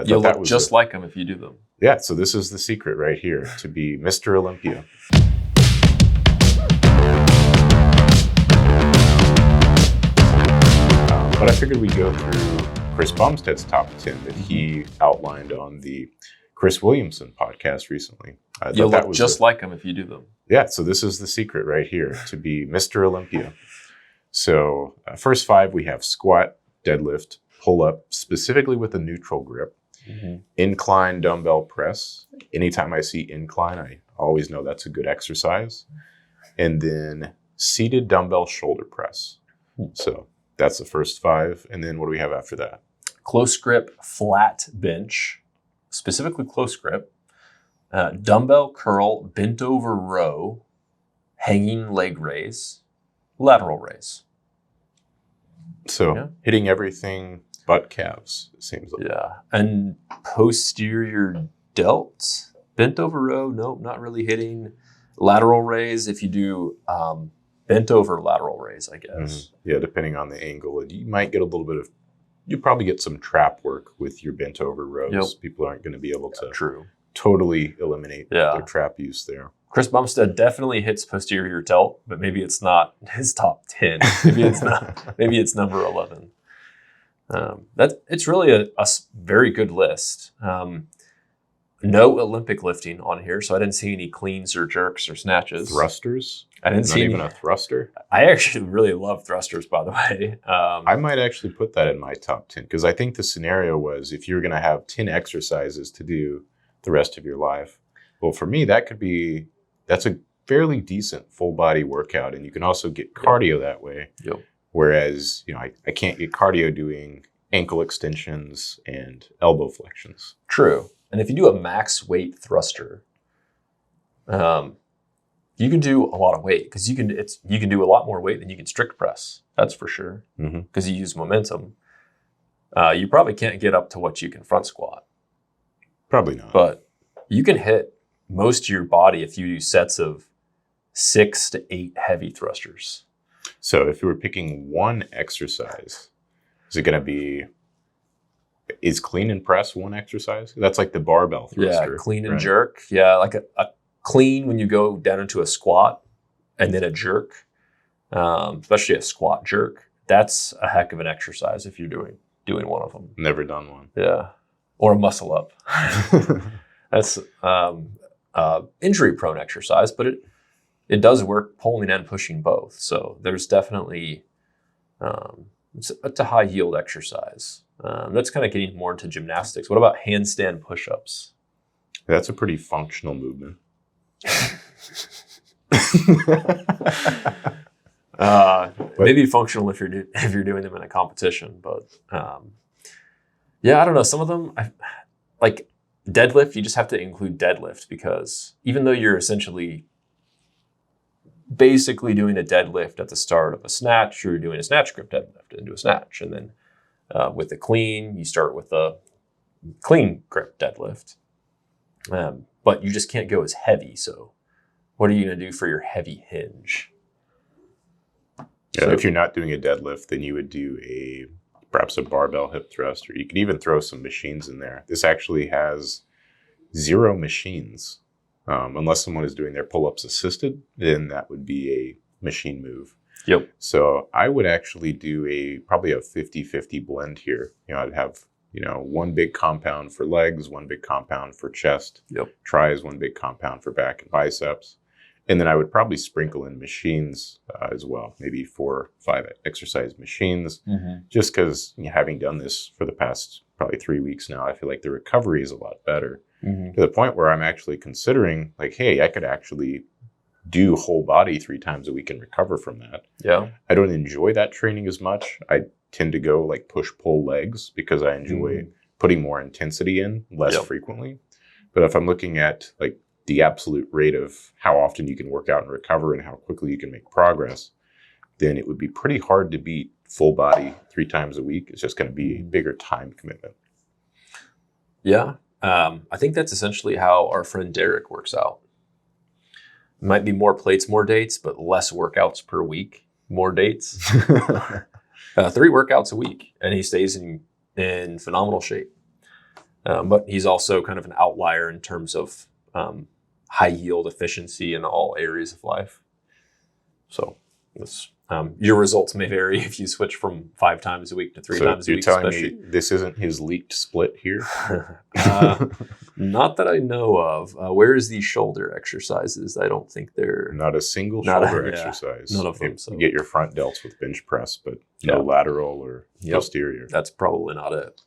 You'll look just like him if you do them. Yeah, so this is the secret right here, to be Mr. Olympia. But I figured we'd go through Chris Bumstead's top 10 that he outlined on the Chris Williamson podcast recently. You'll look just like him if you do them. Yeah, so this is the secret right here, to be Mr. Olympia. So first 5, we have squat, deadlift, pull up, specifically with a neutral grip, incline dumbbell press. Anytime I see incline, I always know that's a good exercise. And then seated dumbbell shoulder press. So that's the first 5. And then what do we have after that? Close grip, flat bench, specifically close grip, dumbbell curl, bent over row, hanging leg raise, lateral raise. So hitting everything but calves, it seems like. Yeah. And posterior delt, bent over row, nope, not really hitting. Lateral raise, if you do bent over lateral raise, I guess. Yeah, depending on the angle. You might get a little bit of, you probably get some trap work with your bent over rows. Yep. People aren't going to be able to totally eliminate their trap use there. Chris Bumstead definitely hits posterior delt, but maybe it's not his top 10. Maybe it's not. Maybe it's number 11. It's really a very good list. No Olympic lifting on here, so I didn't see any cleans or jerks or snatches. Thrusters? I didn't see even a thruster. I actually really love thrusters, by the way. I might actually put that in my top 10 because I think the scenario was if you're going to have 10 exercises to do the rest of your life. Well, for me, that's a fairly decent full body workout, and you can also get cardio that way. Yep. Whereas, I can't get cardio doing ankle extensions and elbow flexions. True. And if you do a max weight thruster, you can do a lot of weight because you can do a lot more weight than you can strict press. That's for sure. Because you use momentum. You probably can't get up to what you can front squat. Probably not. But you can hit most of your body if you do sets of 6 to 8 heavy thrusters. So if you were picking one exercise, is it going to be, is clean and press one exercise? That's like the barbell thruster. Yeah, clean and jerk. Yeah, like a clean when you go down into a squat and then a jerk, especially a squat jerk. That's a heck of an exercise if you're doing one of them. Never done one. Yeah. Or a muscle up. That's injury prone exercise, but it does work pulling and pushing both. So there's definitely, it's a high yield exercise. That's kind of getting more into gymnastics. What about handstand push-ups? That's a pretty functional movement. Maybe functional if you're doing them in a competition, but I don't know. Some of them, like deadlift, you just have to include deadlift because even though you're essentially basically doing a deadlift at the start of a snatch, you're doing a snatch grip deadlift into a snatch, and then with the clean, you start with a clean grip deadlift. But you just can't go as heavy. So what are you going to do for your heavy hinge? Yeah, so if you're not doing a deadlift, then you would do perhaps a barbell hip thrust, or you could even throw some machines in there. This actually has 0 machines. Unless someone is doing their pull-ups assisted, then that would be a machine move. Yep. So I would actually do probably a 50-50 blend here. I'd have, one big compound for legs, one big compound for chest, tries, one big compound for back and biceps. And then I would probably sprinkle in machines as well, maybe 4 or 5 exercise machines, just because having done this for the past probably 3 weeks now, I feel like the recovery is a lot better to the point where I'm actually considering like, hey, I could actually do whole body 3 times a week and recover from that. Yeah. I don't enjoy that training as much. I tend to go like push-pull legs because I enjoy putting more intensity in less frequently. But if I'm looking at like the absolute rate of how often you can work out and recover and how quickly you can make progress, then it would be pretty hard to beat full body 3 times a week. It's just going to be a bigger time commitment. Yeah. I think that's essentially how our friend Derek works out. It might be more plates, more dates, but less workouts per week, more dates. 3 workouts a week, and he stays in phenomenal shape. But he's also kind of an outlier in terms of high yield efficiency in all areas of life. So your results may vary if you switch from 5 times a week to 3 times a week. So you're telling me this isn't his leaked split here? Not that I know of. Where's the shoulder exercises? I don't think they're... Not a single shoulder exercise. None of them. So. You get your front delts with bench press, but no lateral or posterior. That's probably not it.